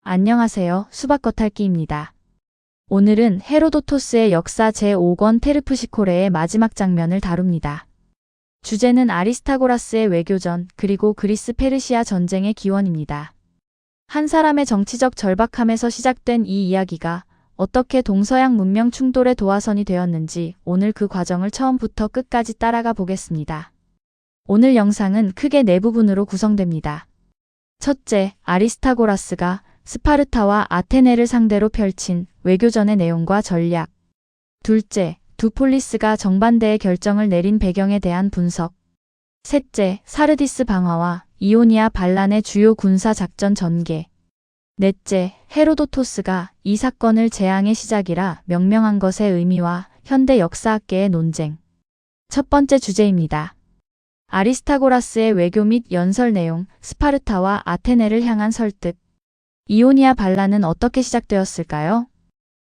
안녕하세요. 수박 겉핥기입니다. 오늘은 헤로도토스의 역사 제5권 테르프시코레의 마지막 장면을 다룹니다. 주제는 아리스타고라스의 외교전 그리고 그리스 페르시아 전쟁의 기원입니다. 한 사람의 정치적 절박함에서 시작된 이 이야기가 어떻게 동서양 문명 충돌의 도화선이 되었는지 오늘 그 과정을 처음부터 끝까지 따라가 보겠습니다. 오늘 영상은 크게 네 부분으로 구성됩니다. 첫째, 아리스타고라스가 스파르타와 아테네를 상대로 펼친 외교전의 내용과 전략. 둘째, 두 폴리스가 정반대의 결정을 내린 배경에 대한 분석. 셋째, 사르디스 방화와 이오니아 반란의 주요 군사 작전 전개. 넷째, 헤로도토스가 이 사건을 재앙의 시작이라 명명한 것의 의미와 현대 역사학계의 논쟁. 첫 번째 주제입니다. 아리스타고라스의 외교 및 연설 내용, 스파르타와 아테네를 향한 설득. 이오니아 반란은 어떻게 시작되었을까요?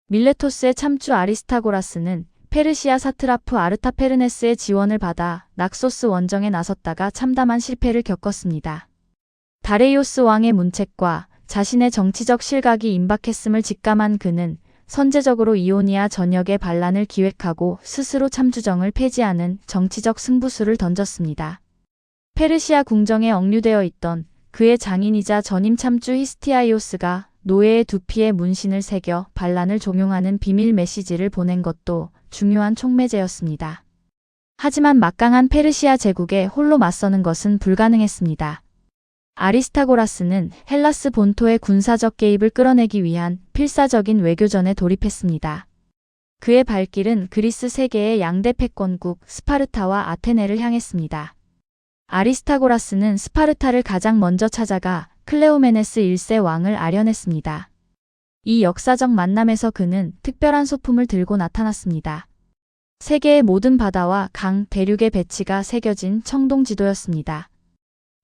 밀레토스의 참주 아리스타고라스는 페르시아 사트라프 아르타페르네스의 지원을 받아 낙소스 원정에 나섰다가 참담한 실패를 겪었습니다. 다레이오스 왕의 문책과 자신의 정치적 실각이 임박했음을 직감한 그는 선제적으로 이오니아 전역의 반란을 기획하고 스스로 참주정을 폐지하는 정치적 승부수를 던졌습니다. 페르시아 궁정에 억류되어 있던 그의 장인이자 전임 참주 히스티아이오스가 노예의 두피에 문신을 새겨 반란을 종용하는 비밀 메시지를 보낸 것도 중요한 촉매제였습니다. 하지만 막강한 페르시아 제국에 홀로 맞서는 것은 불가능했습니다. 아리스타고라스는 헬라스 본토의 군사적 개입을 끌어내기 위한 필사적인 외교전에 돌입했습니다. 그의 발길은 그리스 세계의 양대 패권국 스파르타와 아테네를 향했습니다. 아리스타고라스는 스파르타를 가장 먼저 찾아가 클레오메네스 1세 왕을 아련했습니다. 이 역사적 만남에서 그는 특별한 소품을 들고 나타났습니다. 세계의 모든 바다와 강, 대륙의 배치가 새겨진 청동지도였습니다.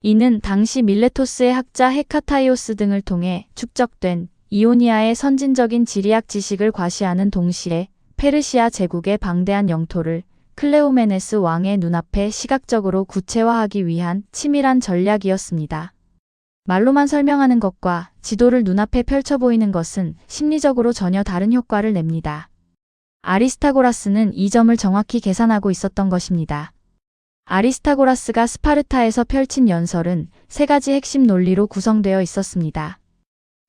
이는 당시 밀레토스의 학자 헤카타이오스 등을 통해 축적된 이오니아의 선진적인 지리학 지식을 과시하는 동시에 페르시아 제국의 방대한 영토를 클레오메네스 왕의 눈앞에 시각적으로 구체화하기 위한 치밀한 전략이었습니다. 말로만 설명하는 것과 지도를 눈앞에 펼쳐 보이는 것은 심리적으로 전혀 다른 효과를 냅니다. 아리스타고라스는 이 점을 정확히 계산하고 있었던 것입니다. 아리스타고라스가 스파르타에서 펼친 연설은 세 가지 핵심 논리로 구성되어 있었습니다.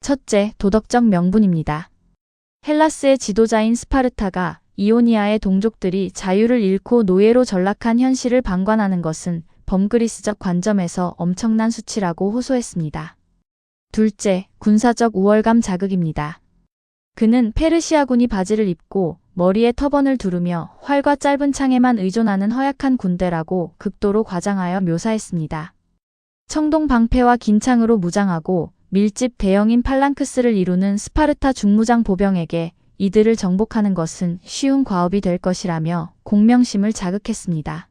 첫째, 도덕적 명분입니다. 헬라스의 지도자인 스파르타가 이오니아의 동족들이 자유를 잃고 노예로 전락한 현실을 방관하는 것은 범그리스적 관점에서 엄청난 수치라고 호소했습니다. 둘째, 군사적 우월감 자극입니다. 그는 페르시아군이 바지를 입고 머리에 터번을 두르며 활과 짧은 창에만 의존하는 허약한 군대라고 극도로 과장하여 묘사했습니다. 청동 방패와 긴 창으로 무장하고 밀집 대형인 팔랑크스를 이루는 스파르타 중무장 보병에게 이들을 정복하는 것은 쉬운 과업이 될 것이라며 공명심을 자극했습니다.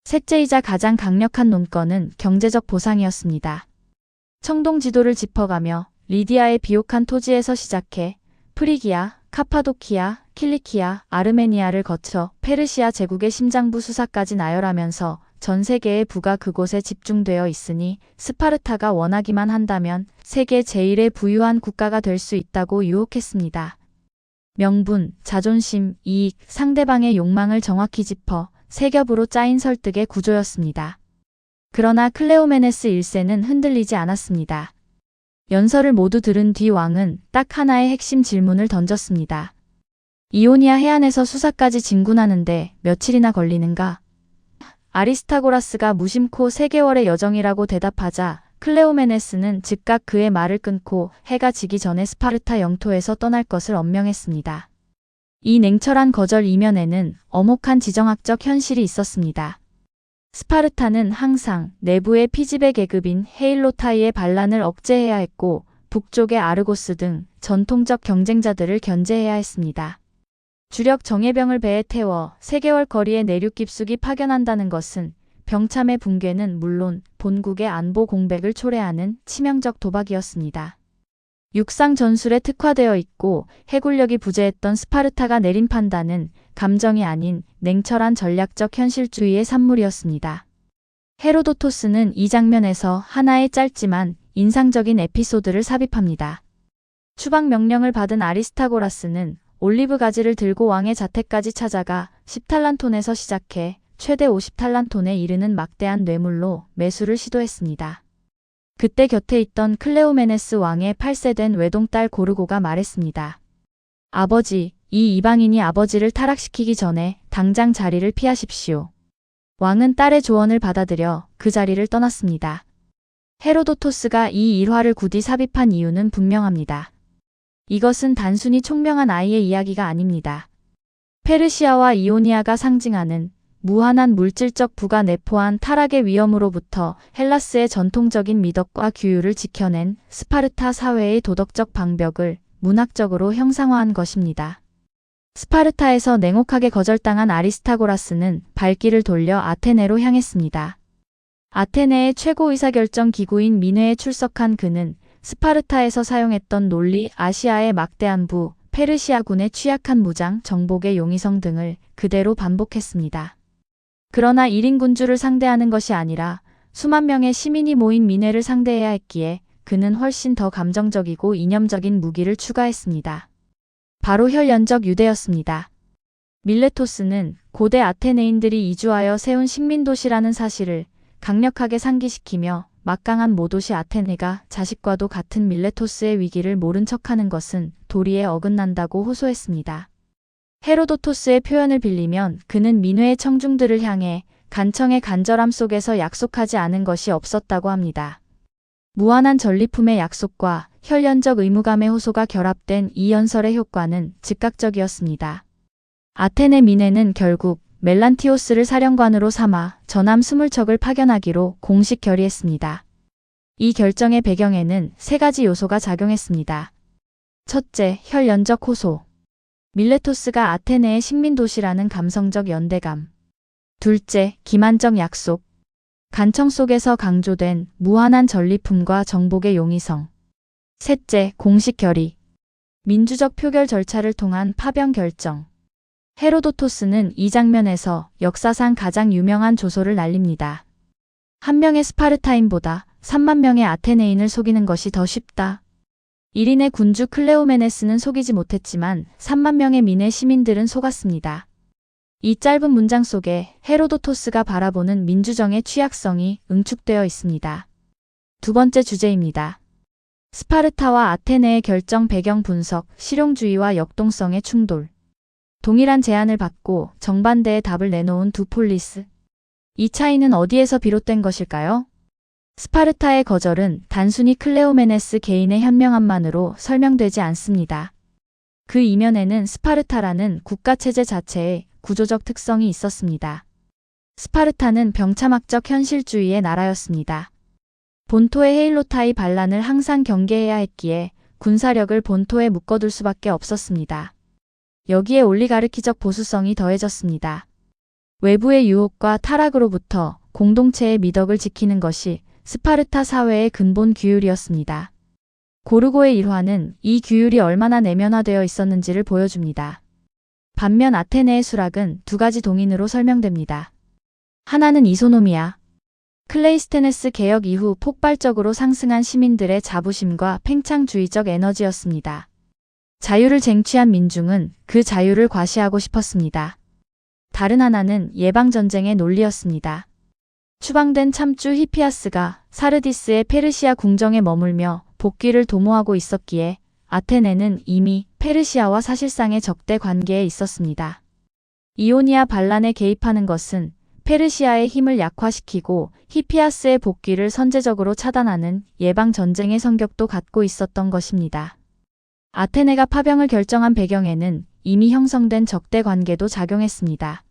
셋째이자 가장 강력한 논건은 경제적 보상이었습니다. 청동 지도를 짚어가며 리디아의 비옥한 토지에서 시작해 프리기아, 카파도키아, 킬리키아, 아르메니아를 거쳐 페르시아 제국의 심장부 수사까지 나열하면서 전 세계의 부가 그곳에 집중되어 있으니 스파르타가 원하기만 한다면 세계 제1의 부유한 국가가 될 수 있다고 유혹했습니다. 명분, 자존심, 이익, 상대방의 욕망을 정확히 짚어 세 겹으로 짜인 설득의 구조였습니다. 그러나 클레오메네스 1세는 흔들리지 않았습니다. 연설을 모두 들은 뒤 왕은 딱 하나의 핵심 질문을 던졌습니다. 이오니아 해안에서 수사까지 진군하는데 며칠이나 걸리는가? 아리스타고라스가 무심코 3개월의 여정이라고 대답하자 클레오메네스는 즉각 그의 말을 끊고 해가 지기 전에 스파르타 영토에서 떠날 것을 언명했습니다. 이 냉철한 거절 이면에는 엄혹한 지정학적 현실이 있었습니다. 스파르타는 항상 내부의 피지배 계급인 헤일로타이의 반란을 억제해야 했고 북쪽의 아르고스 등 전통적 경쟁자들을 견제해야 했습니다. 주력 정예병을 배에 태워 3개월 거리의 내륙 깊숙이 파견한다는 것은 병참의 붕괴는 물론 본국의 안보 공백을 초래하는 치명적 도박이었습니다. 육상 전술에 특화되어 있고 해군력이 부재했던 스파르타가 내린 판단은 감정이 아닌 냉철한 전략적 현실주의의 산물이었습니다. 헤로도토스는 이 장면에서 하나의 짧지만 인상적인 에피소드를 삽입합니다. 추방 명령을 받은 아리스타고라스는 올리브 가지를 들고 왕의 자택까지 찾아가 10탈란톤에서 시작해 최대 50탈란톤에 이르는 막대한 뇌물로 매수를 시도했습니다. 그때 곁에 있던 클레오메네스 왕의 8세 된 외동딸 고르고가 말했습니다. 아버지, 이 이방인이 아버지를 타락시키기 전에 당장 자리를 피하십시오. 왕은 딸의 조언을 받아들여 그 자리를 떠났습니다. 헤로도토스가 이 일화를 굳이 삽입한 이유는 분명합니다. 이것은 단순히 총명한 아이의 이야기가 아닙니다. 페르시아와 이오니아가 상징하는 무한한 물질적 부가 내포한 타락의 위험으로부터 헬라스의 전통적인 미덕과 규율을 지켜낸 스파르타 사회의 도덕적 방벽을 문학적으로 형상화한 것입니다. 스파르타에서 냉혹하게 거절당한 아리스타고라스는 발길을 돌려 아테네로 향했습니다. 아테네의 최고 의사결정 기구인 민회에 출석한 그는 스파르타에서 사용했던 논리, 아시아의 막대한 부, 페르시아군의 취약한 무장, 정복의 용의성 등을 그대로 반복했습니다. 그러나 1인 군주를 상대하는 것이 아니라 수만 명의 시민이 모인 민회를 상대해야 했기에 그는 훨씬 더 감정적이고 이념적인 무기를 추가했습니다. 바로 혈연적 유대였습니다. 밀레토스는 고대 아테네인들이 이주하여 세운 식민도시라는 사실을 강력하게 상기시키며 막강한 모도시 아테네가 자식과도 같은 밀레토스의 위기를 모른 척하는 것은 도리에 어긋난다고 호소했습니다. 헤로도토스의 표현을 빌리면 그는 민회의 청중들을 향해 간청의 간절함 속에서 약속하지 않은 것이 없었다고 합니다. 무한한 전리품의 약속과 혈연적 의무감의 호소가 결합된 이 연설의 효과는 즉각적이었습니다. 아테네 민회는 결국 멜란티오스를 사령관으로 삼아 전함 20척을 파견하기로 공식 결의했습니다. 이 결정의 배경에는 세 가지 요소가 작용했습니다. 첫째, 혈연적 호소. 밀레토스가 아테네의 식민도시라는 감성적 연대감. 둘째, 기만적 약속. 간청 속에서 강조된 무한한 전리품과 정복의 용의성. 셋째, 공식 결의. 민주적 표결 절차를 통한 파병 결정. 헤로도토스는 이 장면에서 역사상 가장 유명한 조소를 날립니다. 한 명의 스파르타인보다 3만 명의 아테네인을 속이는 것이 더 쉽다. 1인의 군주 클레오메네스는 속이지 못했지만 3만 명의 민의 시민들은 속았습니다. 이 짧은 문장 속에 헤로도토스가 바라보는 민주정의 취약성이 응축되어 있습니다. 두 번째 주제입니다. 스파르타와 아테네의 결정 배경 분석, 실용주의와 역동성의 충돌. 동일한 제안을 받고 정반대의 답을 내놓은 두 폴리스. 이 차이는 어디에서 비롯된 것일까요? 스파르타의 거절은 단순히 클레오메네스 개인의 현명함만으로 설명되지 않습니다. 그 이면에는 스파르타라는 국가체제 자체의 구조적 특성이 있었습니다. 스파르타는 병참학적 현실주의의 나라였습니다. 본토의 헤일로타의 반란을 항상 경계해야 했기에 군사력을 본토에 묶어둘 수밖에 없었습니다. 여기에 올리가르키적 보수성이 더해졌습니다. 외부의 유혹과 타락으로부터 공동체의 미덕을 지키는 것이 스파르타 사회의 근본 규율이었습니다. 고르고의 일화는 이 규율이 얼마나 내면화되어 있었는지를 보여줍니다. 반면 아테네의 수락은 두 가지 동인으로 설명됩니다. 하나는 이소노미아. 클레이스테네스 개혁 이후 폭발적으로 상승한 시민들의 자부심과 팽창주의적 에너지였습니다. 자유를 쟁취한 민중은 그 자유를 과시하고 싶었습니다. 다른 하나는 예방전쟁의 논리였습니다. 추방된 참주 히피아스가 사르디스의 페르시아 궁정에 머물며 복귀를 도모하고 있었기에 아테네는 이미 페르시아와 사실상의 적대 관계에 있었습니다. 이오니아 반란에 개입하는 것은 페르시아의 힘을 약화시키고 히피아스의 복귀를 선제적으로 차단하는 예방전쟁의 성격도 갖고 있었던 것입니다. 아테네가 파병을 결정한 배경에는 이미 형성된 적대 관계도 작용했습니다.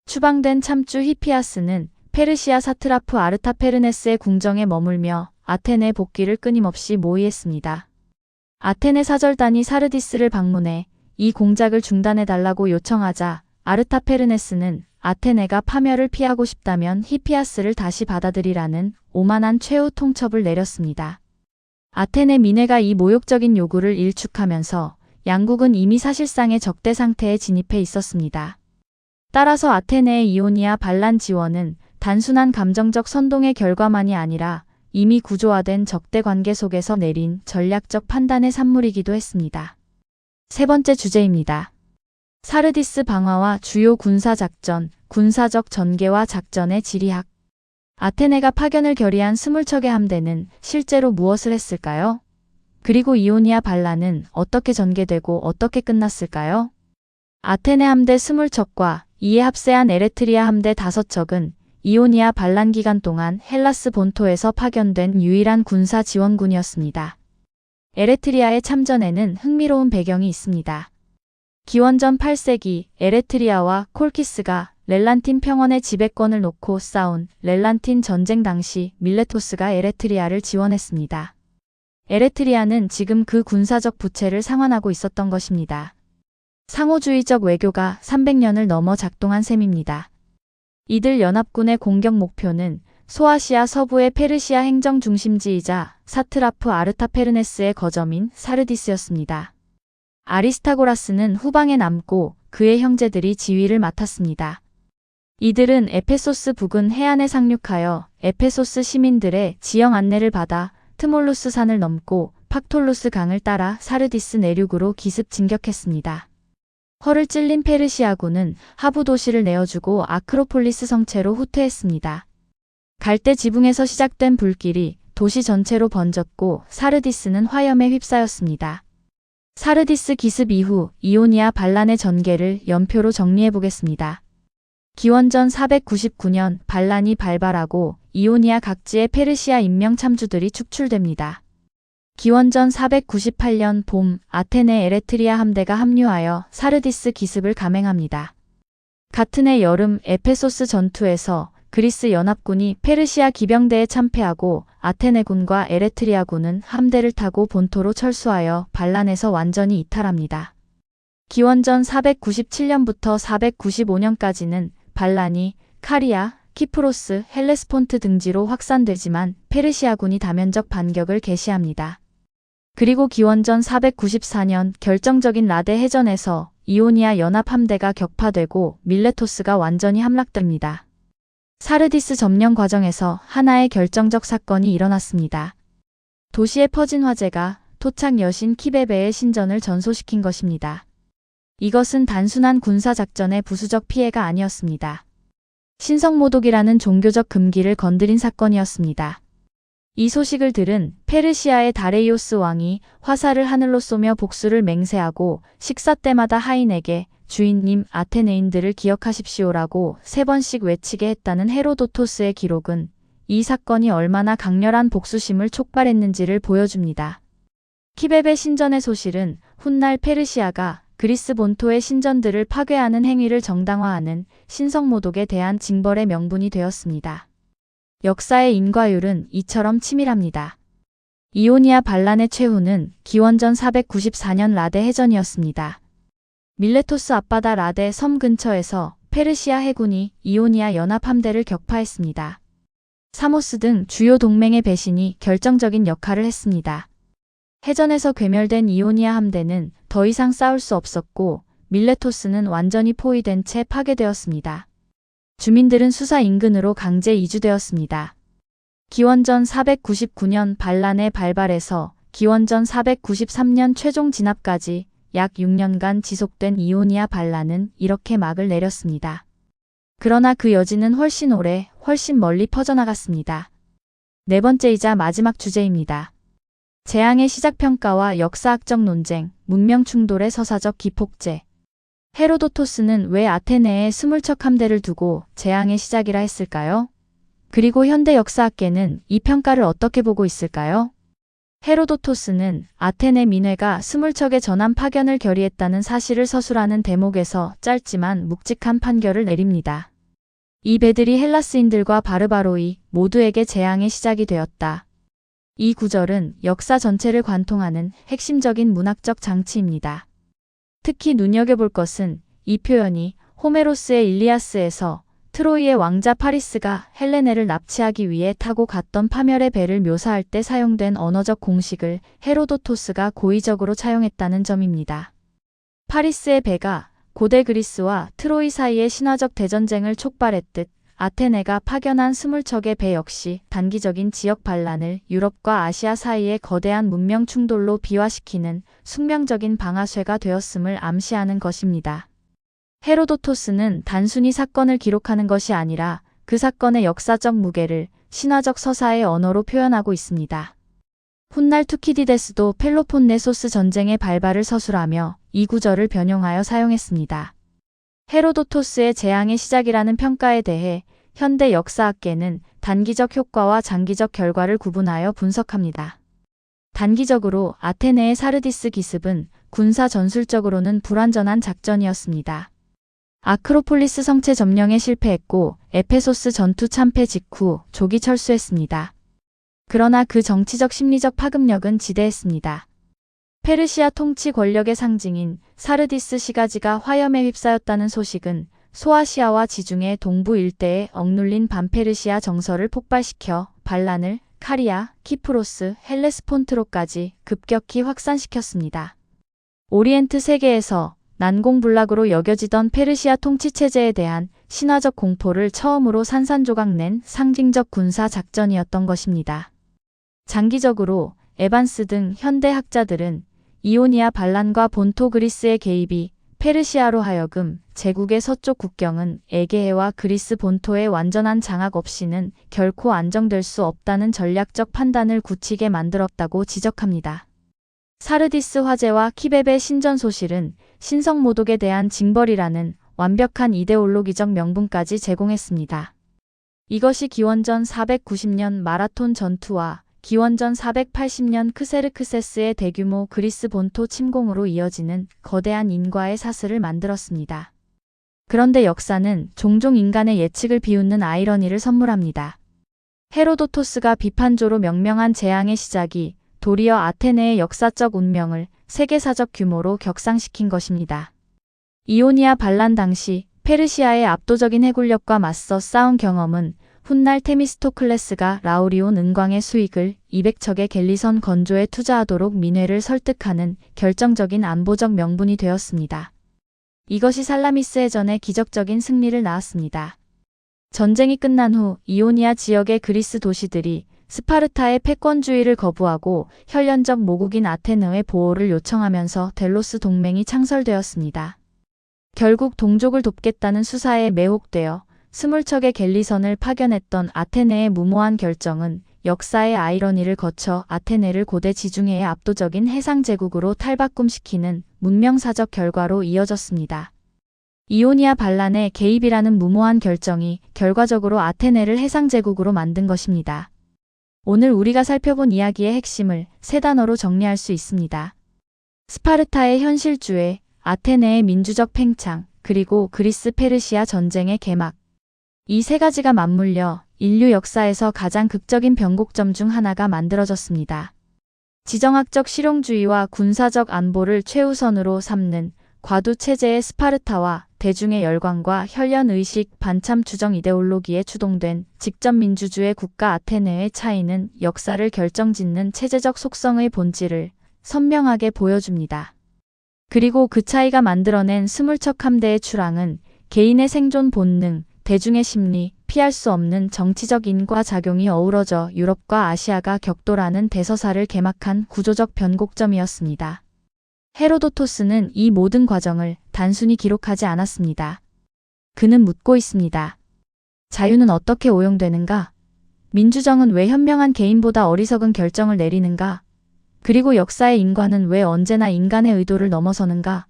추방된 참주 히피아스는 페르시아 사트라프 아르타페르네스의 궁정에 머물며 아테네 복귀를 끊임없이 모의했습니다. 아테네 사절단이 사르디스를 방문해 이 공작을 중단해달라고 요청하자 아르타페르네스는 아테네가 파멸을 피하고 싶다면 히피아스를 다시 받아들이라는 오만한 최후 통첩을 내렸습니다. 아테네 민회가 이 모욕적인 요구를 일축하면서 양국은 이미 사실상의 적대 상태에 진입해 있었습니다. 따라서 아테네의 이오니아 반란 지원은 단순한 감정적 선동의 결과만이 아니라 이미 구조화된 적대 관계 속에서 내린 전략적 판단의 산물이기도 했습니다. 세 번째 주제입니다. 사르디스 방화와 주요 군사작전, 군사적 전개와 작전의 지리학. 아테네가 파견을 결의한 20척의 함대는 실제로 무엇을 했을까요? 그리고 이오니아 반란은 어떻게 전개되고 어떻게 끝났을까요? 아테네 함대 20척과 이에 합세한 에레트리아 함대 5척은 이오니아 반란 기간 동안 헬라스 본토에서 파견된 유일한 군사 지원군이었습니다. 에레트리아의 참전에는 흥미로운 배경이 있습니다. 기원전 8세기 에레트리아와 콜키스가 렐란틴 평원의 지배권을 놓고 싸운 렐란틴 전쟁 당시 밀레토스가 에레트리아를 지원했습니다. 에레트리아는 지금 그 군사적 부채를 상환하고 있었던 것입니다. 상호주의적 외교가 300년을 넘어 작동한 셈입니다. 이들 연합군의 공격 목표는 소아시아 서부의 페르시아 행정 중심지이자 사트라프 아르타페르네스의 거점인 사르디스였습니다. 아리스타고라스는 후방에 남고 그의 형제들이 지휘를 맡았습니다. 이들은 에페소스 부근 해안에 상륙하여 에페소스 시민들의 지형 안내를 받아 트몰루스 산을 넘고 팍톨루스 강을 따라 사르디스 내륙으로 기습 진격했습니다. 허를 찔린 페르시아군은 하부 도시를 내어주고 아크로폴리스 성체로 후퇴했습니다. 갈대 지붕에서 시작된 불길이 도시 전체로 번졌고 사르디스는 화염에 휩싸였습니다. 사르디스 기습 이후 이오니아 반란의 전개를 연표로 정리해보겠습니다. 기원전 499년 반란이 발발하고 이오니아 각지의 페르시아 인명 참주들이 축출됩니다. 기원전 498년 봄 아테네 에레트리아 함대가 합류하여 사르디스 기습을 감행합니다. 같은 해 여름 에페소스 전투에서 그리스 연합군이 페르시아 기병대에 참패하고 아테네군과 에레트리아군은 함대를 타고 본토로 철수하여 반란에서 완전히 이탈합니다. 기원전 497년부터 495년까지는 반란이 카리아, 키프로스, 헬레스폰트 등지로 확산되지만 페르시아군이 다면적 반격을 개시합니다. 그리고 기원전 494년 결정적인 라데 해전에서 이오니아 연합 함대가 격파되고 밀레토스가 완전히 함락됩니다. 사르디스 점령 과정에서 하나의 결정적 사건이 일어났습니다. 도시에 퍼진 화재가 토착 여신 키베베의 신전을 전소시킨 것입니다. 이것은 단순한 군사작전의 부수적 피해가 아니었습니다. 신성모독이라는 종교적 금기를 건드린 사건이었습니다. 이 소식을 들은 페르시아의 다레이오스 왕이 화살을 하늘로 쏘며 복수를 맹세하고 식사 때마다 하인에게 주인님 아테네인들을 기억하십시오라고 3번씩 외치게 했다는 헤로도토스의 기록은 이 사건이 얼마나 강렬한 복수심을 촉발했는지를 보여줍니다. 키베베 신전의 소실은 훗날 페르시아가 그리스 본토의 신전들을 파괴하는 행위를 정당화하는 신성모독에 대한 징벌의 명분이 되었습니다. 역사의 인과율은 이처럼 치밀합니다. 이오니아 반란의 최후는 기원전 494년 라데 해전이었습니다. 밀레토스 앞바다 라데 섬 근처에서 페르시아 해군이 이오니아 연합 함대를 격파했습니다. 사모스 등 주요 동맹의 배신이 결정적인 역할을 했습니다. 해전에서 괴멸된 이오니아 함대는 더 이상 싸울 수 없었고 밀레토스는 완전히 포위된 채 파괴되었습니다. 주민들은 수사 인근으로 강제 이주되었습니다. 기원전 499년 반란의 발발에서 기원전 493년 최종 진압까지 약 6년간 지속된 이오니아 반란은 이렇게 막을 내렸습니다. 그러나 그 여진은 훨씬 오래, 훨씬 멀리 퍼져나갔습니다. 네 번째이자 마지막 주제입니다. 재앙의 시작 평가와 역사학적 논쟁, 문명 충돌의 서사적 기폭제. 헤로도토스는 왜 아테네에 20척 함대를 두고 재앙의 시작이라 했을까요? 그리고 현대 역사학계는 이 평가를 어떻게 보고 있을까요? 헤로도토스는 아테네 민회가 20척의 전함 파견을 결의했다는 사실을 서술하는 대목에서 짧지만 묵직한 판결을 내립니다. 이 배들이 헬라스인들과 바르바로이 모두에게 재앙의 시작이 되었다. 이 구절은 역사 전체를 관통하는 핵심적인 문학적 장치입니다. 특히 눈여겨볼 것은 이 표현이 호메로스의 일리아스에서 트로이의 왕자 파리스가 헬레네를 납치하기 위해 타고 갔던 파멸의 배를 묘사할 때 사용된 언어적 공식을 헤로도토스가 고의적으로 차용했다는 점입니다. 파리스의 배가 고대 그리스와 트로이 사이의 신화적 대전쟁을 촉발했듯 아테네가 파견한 20척의 배 역시 단기적인 지역 반란을 유럽과 아시아 사이의 거대한 문명 충돌로 비화시키는 숙명적인 방아쇠가 되었음을 암시하는 것입니다. 헤로도토스는 단순히 사건을 기록하는 것이 아니라 그 사건의 역사적 무게를 신화적 서사의 언어로 표현하고 있습니다. 훗날 투키디데스도 펠로폰네소스 전쟁의 발발을 서술하며 이 구절을 변형하여 사용했습니다. 헤로도토스의 재앙의 시작이라는 평가에 대해 현대 역사학계는 단기적 효과와 장기적 결과를 구분하여 분석합니다. 단기적으로 아테네의 사르디스 기습은 군사 전술적으로는 불완전한 작전이었습니다. 아크로폴리스 성체 점령에 실패했고 에페소스 전투 참패 직후 조기 철수했습니다. 그러나 그 정치적 심리적 파급력은 지대했습니다. 페르시아 통치 권력의 상징인 사르디스 시가지가 화염에 휩싸였다는 소식은 소아시아와 지중해 동부 일대에 억눌린 반페르시아 정서를 폭발시켜 반란을 카리아, 키프로스, 헬레스폰트로까지 급격히 확산시켰습니다. 오리엔트 세계에서 난공불락으로 여겨지던 페르시아 통치체제에 대한 신화적 공포를 처음으로 산산조각낸 상징적 군사 작전이었던 것입니다. 장기적으로 에반스 등 현대 학자들은 이오니아 반란과 본토 그리스의 개입이 페르시아로 하여금 제국의 서쪽 국경은 에게해와 그리스 본토의 완전한 장악 없이는 결코 안정될 수 없다는 전략적 판단을 굳히게 만들었다고 지적합니다. 사르디스 화재와 키베베 신전소실은 신성모독에 대한 징벌이라는 완벽한 이데올로기적 명분까지 제공했습니다. 이것이 기원전 490년 마라톤 전투와 기원전 480년 크세르크세스의 대규모 그리스 본토 침공으로 이어지는 거대한 인과의 사슬을 만들었습니다. 그런데 역사는 종종 인간의 예측을 비웃는 아이러니를 선물합니다. 헤로도토스가 비판조로 명명한 재앙의 시작이 도리어 아테네의 역사적 운명을 세계사적 규모로 격상시킨 것입니다. 이오니아 반란 당시 페르시아의 압도적인 해군력과 맞서 싸운 경험은 훗날 테미스토클레스가 라우리온 은광의 수익을 200척의 갤리선 건조에 투자하도록 민회를 설득하는 결정적인 안보적 명분이 되었습니다. 이것이 살라미스 해전의 기적적인 승리를 낳았습니다. 전쟁이 끝난 후 이오니아 지역의 그리스 도시들이 스파르타의 패권주의를 거부하고 혈연적 모국인 아테네의 보호를 요청하면서 델로스 동맹이 창설되었습니다. 결국 동족을 돕겠다는 수사에 매혹되어 20척의 갤리선을 파견했던 아테네의 무모한 결정은 역사의 아이러니를 거쳐 아테네를 고대 지중해의 압도적인 해상제국으로 탈바꿈시키는 문명사적 결과로 이어졌습니다. 이오니아 반란의 개입이라는 무모한 결정이 결과적으로 아테네를 해상제국으로 만든 것입니다. 오늘 우리가 살펴본 이야기의 핵심을 세 단어로 정리할 수 있습니다. 스파르타의 현실주의, 아테네의 민주적 팽창, 그리고 그리스 페르시아 전쟁의 개막. 이 세 가지가 맞물려 인류 역사에서 가장 극적인 변곡점 중 하나가 만들어졌습니다. 지정학적 실용주의와 군사적 안보를 최우선으로 삼는 과두체제의 스파르타와 대중의 열광과 혈연의식 반참 추정 이데올로기에 추동된 직접민주주의 국가 아테네의 차이는 역사를 결정짓는 체제적 속성의 본질을 선명하게 보여줍니다. 그리고 그 차이가 만들어낸 20척 함대의 출항은 개인의 생존 본능, 대중의 심리, 피할 수 없는 정치적 인과 작용이 어우러져 유럽과 아시아가 격돌하는 대서사를 개막한 구조적 변곡점이었습니다. 헤로도토스는 이 모든 과정을 단순히 기록하지 않았습니다. 그는 묻고 있습니다. 자유는 어떻게 오용되는가? 민주정은 왜 현명한 개인보다 어리석은 결정을 내리는가? 그리고 역사의 인과는 왜 언제나 인간의 의도를 넘어서는가?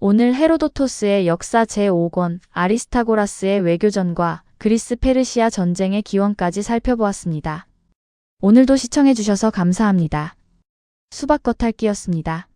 오늘 헤로도토스의 역사 제5권 아리스타고라스의 외교전과 그리스 페르시아 전쟁의 기원까지 살펴보았습니다. 오늘도 시청해주셔서 감사합니다. 수박겉핥기였습니다.